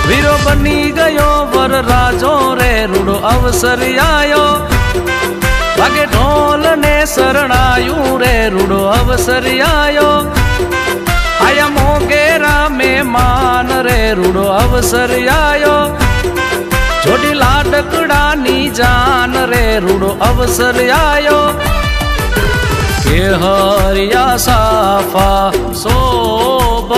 વીરો બની ગયો વર રાજો રે રૂડો અવસર આયો વાગે ઢોલ ને શરણાયું રે રૂડો અવસર આયો આયા મોગેરા મહેમાન રે રૂડો અવસર આયો જોડી લાડકડાની જાન રે રૂડો અવસર આયો કે હરિયા સાફા સોબ